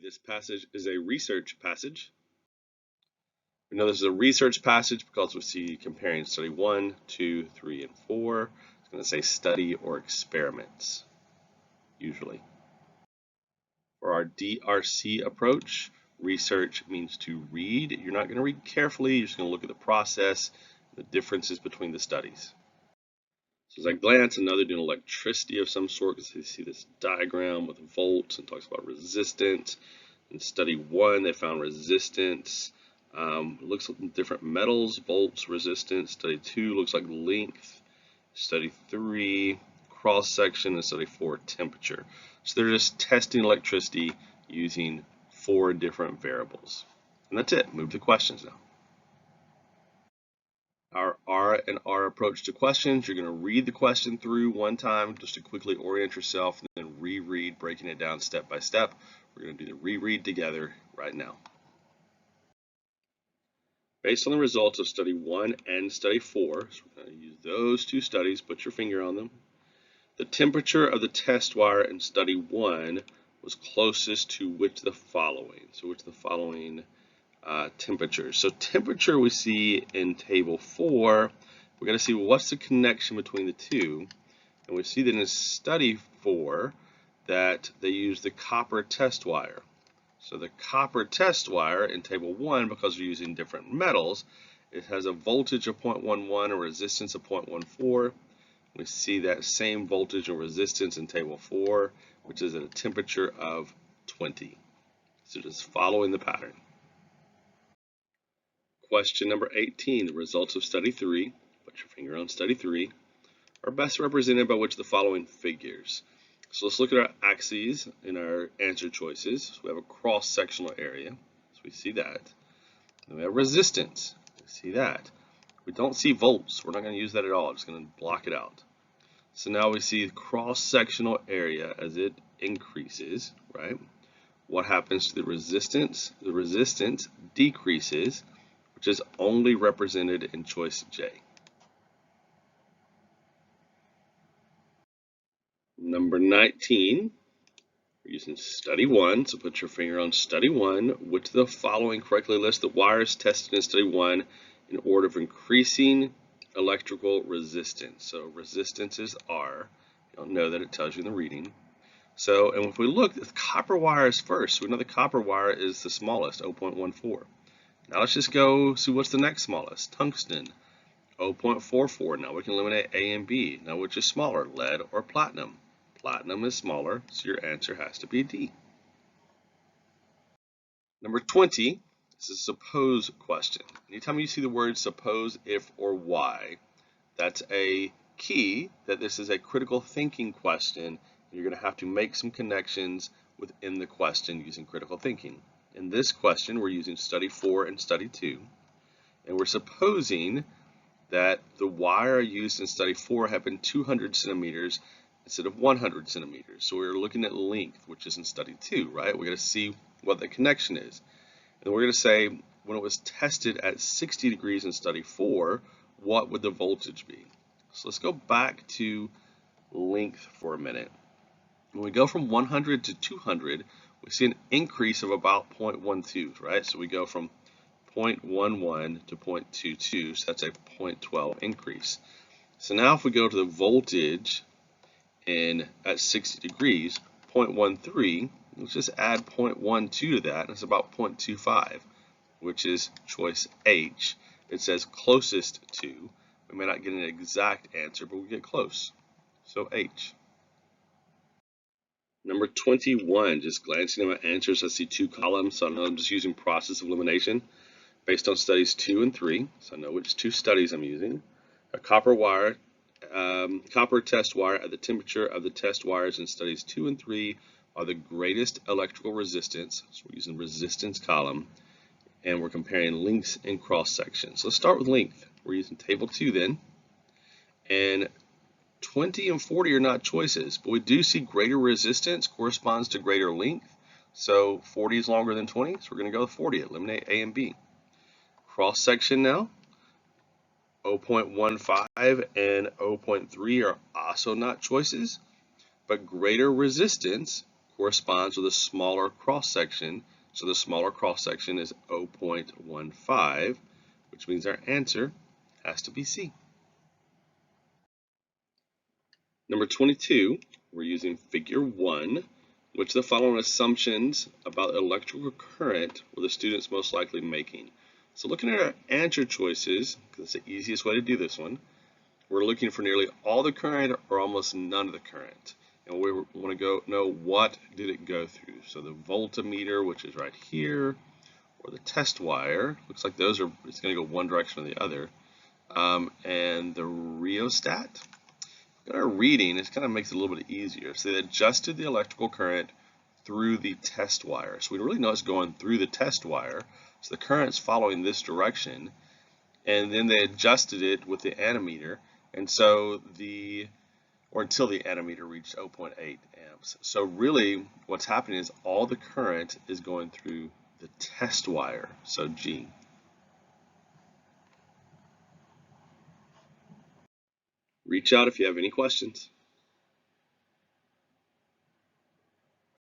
This passage is a research passage. We know this is a research passage because we see comparing study 1, 2, 3, and 4. It's going to say study or experiments, usually. For our DRC approach, research means to read. You're not going to read carefully. You're just going to look at the process, the differences between the studies. So as I glance, I know they're doing electricity of some sort because you see this diagram with volts and talks about resistance. In study 1, they found resistance. Looks like different metals, volts, resistance. Study 2 looks like length. Study 3, cross section, and study 4, temperature. So they're just testing electricity using 4 different variables. And that's it. Move to questions now. Our R and R approach to questions, you're going to read the question through one time just to quickly orient yourself, and then reread, breaking it down step by step. We're going to do the reread together right now. Based on the results of study 1 and study 4, so we're going to use those 2 studies, put your finger on them. The temperature of the test wire in study 1 was closest to which of the following? So which of the following temperatures? So temperature we see in table 4. We're going to see what's the connection between the 2. And we see that in study 4 that they use the copper test wire. So the copper test wire in table 1, because we're using different metals, it has a voltage of 0.11, a resistance of 0.14. We see that same voltage and resistance in table 4, which is at a temperature of 20. So just following the pattern. Question number 18, the results of study 3, put your finger on study 3, are best represented by which of the following figures? So let's look at our axes in our answer choices. So we have a cross-sectional area, so we see that. Then we have resistance, we see that. We don't see volts, we're not going to use that at all, I'm just going to block it out. So now we see the cross-sectional area as it increases, right? What happens to the resistance? The resistance decreases, which is only represented in choice J. Number 19, we're using study 1, so put your finger on study 1. Which of the following correctly lists the wires tested in study 1 in order of increasing electrical resistance? So resistance is R. You don't know that, it tells you in the reading. So, and if we look, the copper wire is first. So we know the copper wire is the smallest, 0.14. Now let's just go see what's the next smallest, tungsten, 0.44. Now we can eliminate A and B. Now which is smaller, lead or platinum? Platinum is smaller, so your answer has to be D. Number 20, this is a suppose question. Anytime you see the word suppose, if, or why, that's a key that this is a critical thinking question. You're going to have to make some connections within the question using critical thinking. In this question, we're using study 4 and study 2, and we're supposing that the wire used in study 4 have been 200 centimeters instead of 100 centimeters. So we're looking at length, which is in study 2, right? We're going to see what the connection is. And we're going to say, when it was tested at 60 degrees in study 4, what would the voltage be? So let's go back to length for a minute. When we go from 100 to 200, we see an increase of about 0.12, right? So we go from 0.11 to 0.22, so that's a 0.12 increase. So now if we go to the voltage at 60 degrees, 0.13, let's just add 0.12 to that, and it's about 0.25, which is choice H. It says closest to. We may not get an exact answer, but we get close. So H. Number 21, just glancing at my answers, I see 2 columns, so I know I'm just using process of elimination based on studies 2 and 3, so I know which 2 studies I'm using. A copper wire, copper test wire at the temperature of the test wires in studies 2 and 3 are the greatest electrical resistance, so we're using resistance column, and we're comparing lengths and cross sections. So let's start with length. We're using table 2 then, and 20 and 40 are not choices, but we do see greater resistance corresponds to greater length. So 40 is longer than 20, so we're going to go with 40. Eliminate A and B. Cross section now. 0.15 and 0.3 are also not choices, but greater resistance corresponds with a smaller cross section. So the smaller cross section is 0.15, which means our answer has to be C. Number 22, we're using figure 1. Which of the following assumptions about electrical current were the students most likely making? So looking at our answer choices, because it's the easiest way to do this one, we're looking for nearly all the current or almost none of the current. And we want to know what did it go through. So the voltmeter, which is right here, or the test wire, looks like those are, it's going to go one direction or the other. And the rheostat. In our reading, it kind of makes it a little bit easier. So they adjusted the electrical current through the test wire. So we really know it's going through the test wire. So the current's following this direction. And then they adjusted it with the ammeter. And so until the ammeter reached 0.8 amps. So really what's happening is all the current is going through the test wire. So G. Reach out if you have any questions.